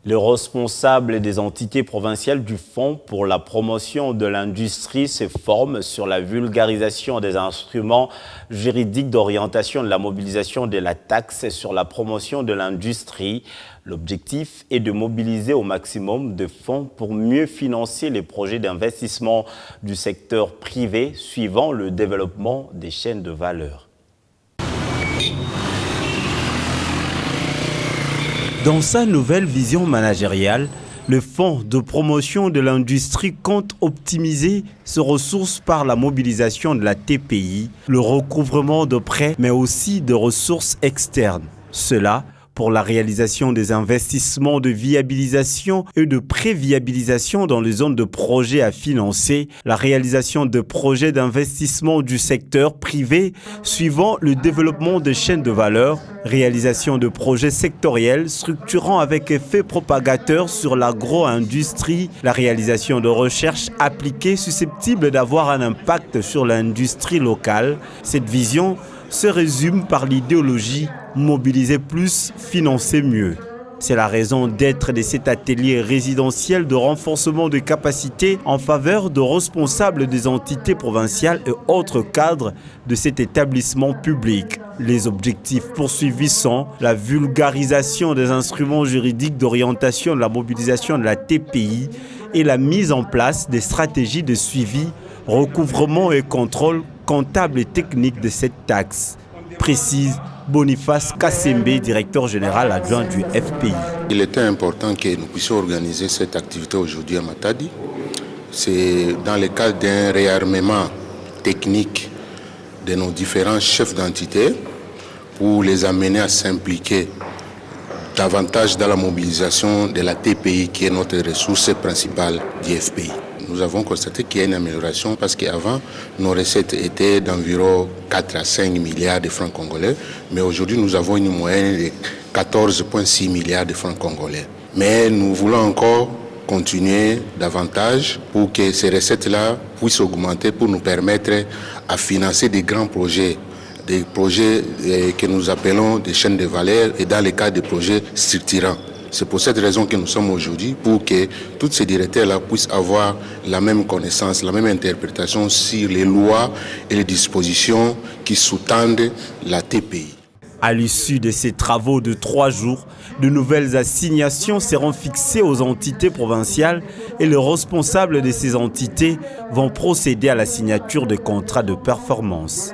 Les responsables des entités provinciales du Fonds pour la promotion de l'industrie se forment sur la vulgarisation des instruments juridiques d'orientation de la mobilisation de la taxe sur la promotion de l'industrie. L'objectif est de mobiliser au maximum de fonds pour mieux financer les projets d'investissement du secteur privé suivant le développement des chaînes de valeur. Dans sa nouvelle vision managériale, le Fonds de promotion de l'industrie compte optimiser ses ressources par la mobilisation de la TPI, le recouvrement de prêts, mais aussi de ressources externes. Cela pour la réalisation des investissements de viabilisation et de préviabilisation dans les zones de projets à financer, la réalisation de projets d'investissement du secteur privé suivant le développement des chaînes de valeur, réalisation de projets sectoriels structurant avec effet propagateur sur l'agro-industrie, la réalisation de recherches appliquées susceptibles d'avoir un impact sur l'industrie locale. Cette vision se résume par l'idéologie « mobiliser plus, financer mieux ». C'est la raison d'être de cet atelier résidentiel de renforcement de capacités en faveur de responsables des entités provinciales et autres cadres de cet établissement public. Les objectifs poursuivis sont la vulgarisation des instruments juridiques d'orientation de la mobilisation de la TPI et la mise en place des stratégies de suivi, recouvrement et contrôle comptable et technique de cette taxe, précise Boniface Kassembe, directeur général adjoint du FPI. Il était important que nous puissions organiser cette activité aujourd'hui à Matadi. C'est dans le cadre d'un réarmement technique de nos différents chefs d'entité pour les amener à s'impliquer davantage dans la mobilisation de la TPI qui est notre ressource principale du FPI. Nous avons constaté qu'il y a une amélioration parce qu'avant, nos recettes étaient d'environ 4 à 5 milliards de francs congolais, mais aujourd'hui, nous avons une moyenne de 14,6 milliards de francs congolais. Mais nous voulons encore continuer davantage pour que ces recettes-là puissent augmenter pour nous permettre à financer des grands projets, des projets que nous appelons des chaînes de valeur et dans le cas des projets structurants. C'est pour cette raison que nous sommes aujourd'hui, pour que tous ces directeurs-là puissent avoir la même connaissance, la même interprétation sur les lois et les dispositions qui sous-tendent la TPI. À l'issue de ces travaux de 3 jours, de nouvelles assignations seront fixées aux entités provinciales et les responsables de ces entités vont procéder à la signature de contrats de performance.